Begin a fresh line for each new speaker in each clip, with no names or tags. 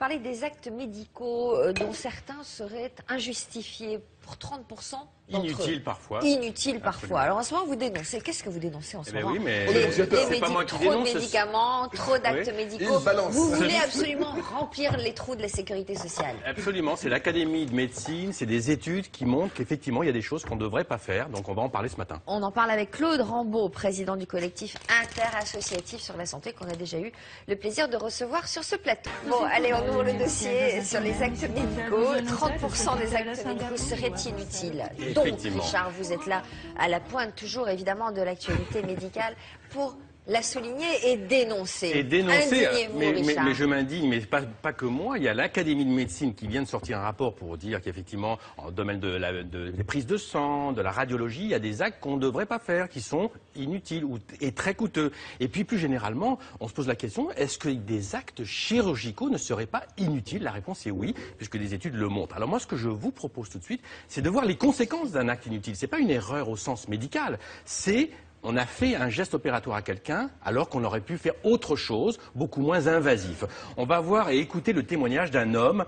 parler des actes médicaux dont certains seraient injustifiés pour 30%.
Inutile parfois.
Inutile parfois. Alors en ce moment, vous dénoncez. Qu'est-ce que vous dénoncez en ce moment?
Oui, mais
c'est pas moi qui dénonce. Trop de médicaments, trop d'actes médicaux. Vous voulez absolument remplir les trous de la sécurité sociale.
Absolument. C'est l'Académie de médecine, c'est des études qui montrent qu'effectivement, il y a des choses qu'on ne devrait pas faire. Donc on va en parler ce matin.
On en parle avec Claude Rambaud, président du collectif interassociatif sur la santé, qu'on a déjà eu le plaisir de recevoir sur ce plateau. Bon, allez, on ouvre le dossier sur les actes médicaux. 30% des actes médicaux seraient inutiles. Donc, Richard, vous êtes là à la pointe toujours évidemment de l'actualité médicale pour la souligner et dénoncer.
Et dénoncer,
mais
je m'indigne, mais pas que moi. Il y a l'Académie de médecine qui vient de sortir un rapport pour dire qu'effectivement, en domaine des prises de sang, de la radiologie, il y a des actes qu'on ne devrait pas faire, qui sont inutiles et très coûteux. Et puis plus généralement, on se pose la question, est-ce que des actes chirurgicaux ne seraient pas inutiles? La réponse est oui, puisque des études le montrent. Alors moi, ce que je vous propose tout de suite, c'est de voir les conséquences d'un acte inutile. C'est pas une erreur au sens médical, c'est... On a fait un geste opératoire à quelqu'un alors qu'on aurait pu faire autre chose, beaucoup moins invasif. On va voir et écouter le témoignage d'un homme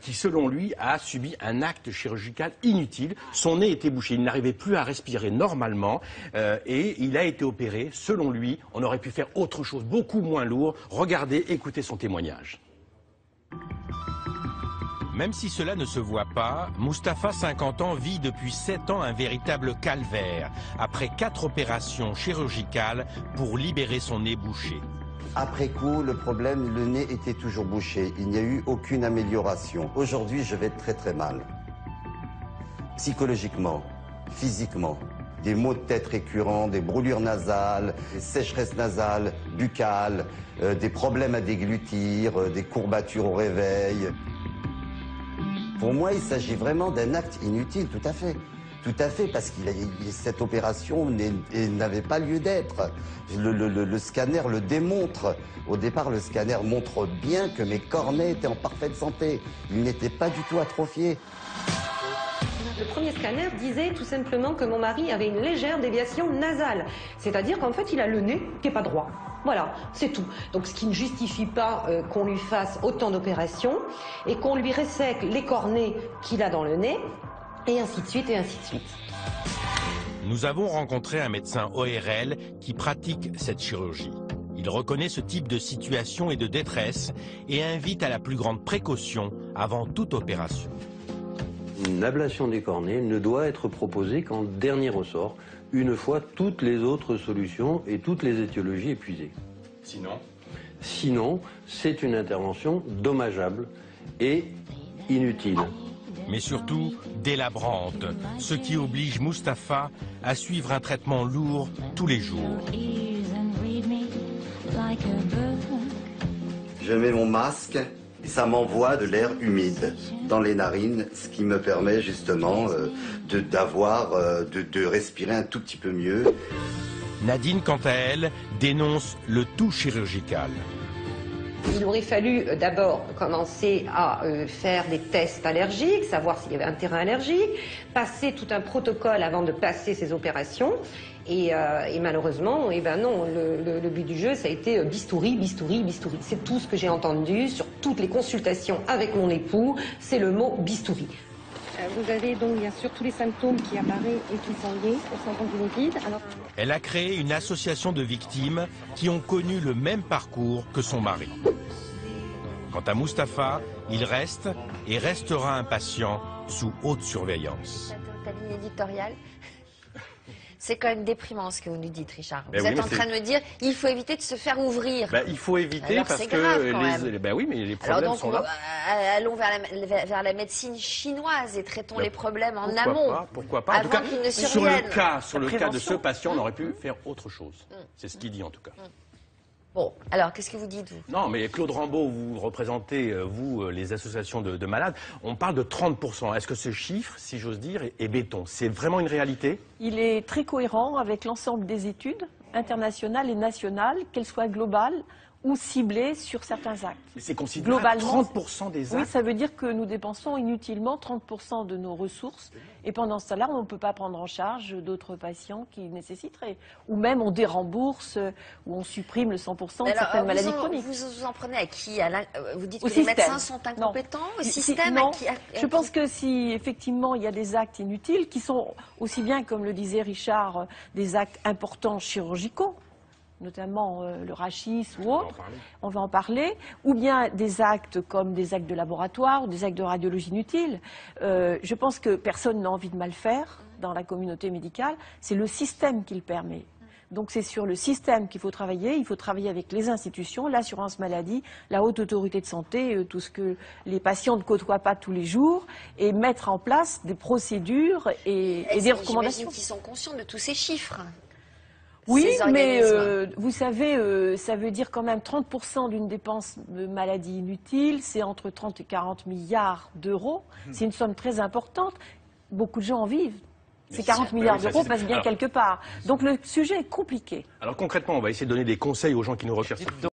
qui, selon lui, a subi un acte chirurgical inutile. Son nez était bouché, il n'arrivait plus à respirer normalement et il a été opéré. Selon lui, on aurait pu faire autre chose, beaucoup moins lourd. Regardez, écoutez son témoignage.
Même si cela ne se voit pas, Mustapha, 50 ans, vit depuis 7 ans un véritable calvaire, après 4 opérations chirurgicales pour libérer son nez bouché.
Après coup, le problème, le nez était toujours bouché. Il n'y a eu aucune amélioration. Aujourd'hui, je vais très très mal. Psychologiquement, physiquement. Des maux de tête récurrents, des brûlures nasales, des sécheresses nasales, buccales, des problèmes à déglutir, des courbatures au réveil. Pour moi, il s'agit vraiment d'un acte inutile, tout à fait. Tout à fait, parce que cette opération n'avait pas lieu d'être. Le scanner le démontre. Au départ, le scanner montre bien que mes cornets étaient en parfaite santé. Ils n'étaient pas du tout atrophiés.
Le premier scanner disait tout simplement que mon mari avait une légère déviation nasale. C'est-à-dire qu'en fait, il a le nez qui n'est pas droit. Voilà, c'est tout. Donc ce qui ne justifie pas qu'on lui fasse autant d'opérations et qu'on lui ressèque les cornets qu'il a dans le nez, et ainsi de suite, et ainsi de suite.
Nous avons rencontré un médecin ORL qui pratique cette chirurgie. Il reconnaît ce type de situation et de détresse et invite à la plus grande précaution avant toute opération.
Une ablation des cornets ne doit être proposée qu'en dernier ressort, une fois toutes les autres solutions et toutes les étiologies épuisées. Sinon, c'est une intervention dommageable et inutile.
Mais surtout délabrante, ce qui oblige Mustapha à suivre un traitement lourd tous les jours.
Je mets mon masque et ça m'envoie de l'air humide dans les narines, ce qui me permet justement de respirer un tout petit peu mieux.
Nadine, quant à elle, dénonce le tout chirurgical.
Il aurait fallu d'abord commencer à faire des tests allergiques, savoir s'il y avait un terrain allergique, passer tout un protocole avant de passer ces opérations. Et malheureusement, eh ben non, le but du jeu, ça a été bistouri, bistouri, bistouri. C'est tout ce que j'ai entendu sur toutes les consultations avec mon époux, c'est le mot bistouri.
Vous avez donc bien sûr tous les symptômes qui apparaissent et qui sont liés au syndrome du nez vide.
Elle a créé une association de victimes qui ont connu le même parcours que son mari. Quant à Mustapha, il reste et restera un patient sous haute surveillance.
Ta ligne éditoriale. C'est quand même déprimant ce que vous nous dites, Richard.
Ben
vous
oui,
êtes en train de me dire il faut éviter de se faire ouvrir.
Ben, il faut éviter.
Alors,
parce
grave,
que ben oui, mais les problèmes
alors donc,
sont là.
Allons vers la médecine chinoise et traitons les problèmes en amont.
Pourquoi pas. En tout
Avant
cas,
qu'ils ne
sur le cas de ce patient, on aurait pu faire autre chose. C'est ce qu'il dit en tout cas.
Bon, alors qu'est-ce que vous dites, vous?
Non, mais Claude Rambaud, vous représentez, vous, les associations de malades. On parle de 30%. Est-ce que ce chiffre, si j'ose dire, est béton? C'est vraiment une réalité?
Il est très cohérent avec l'ensemble des études internationales et nationales, qu'elles soient globales ou ciblés sur certains actes.
C'est considérable,
Globalement,
30% des actes.
Oui, ça veut dire que nous dépensons inutilement 30% de nos ressources et pendant ce temps-là, on ne peut pas prendre en charge d'autres patients qui nécessiteraient. Ou même on dérembourse ou on supprime le 100% de certaines maladies chroniques.
Vous en prenez à qui? Vous dites
Au
que
système.
les médecins sont incompétents? Au système?
Non.
À
Je
qui
pense que si effectivement il y a des actes inutiles qui sont aussi bien, comme le disait Richard, des actes importants chirurgicaux, notamment le rachis ou autre, on va en parler, ou bien des actes comme des actes de laboratoire ou des actes de radiologie inutiles. Je pense que personne n'a envie de mal faire dans la communauté médicale, c'est le système qui le permet. Donc c'est sur le système qu'il faut travailler, il faut travailler avec les institutions, l'assurance maladie, la haute autorité de santé, tout ce que les patients ne côtoient pas tous les jours, et mettre en place des procédures et des recommandations.
J'imagine qu'ils sont conscients de tous ces chiffres.
Oui,
ces
mais
organismes.
vous savez, ça veut dire quand même 30% d'une dépense de maladie inutile, c'est entre 30 et 40 milliards d'euros. C'est une somme très importante. Beaucoup de gens en vivent. Ces 40 milliards d'euros passent bien quelque part. Donc le sujet est compliqué.
Alors concrètement, on va essayer de donner des conseils aux gens qui nous recherchent.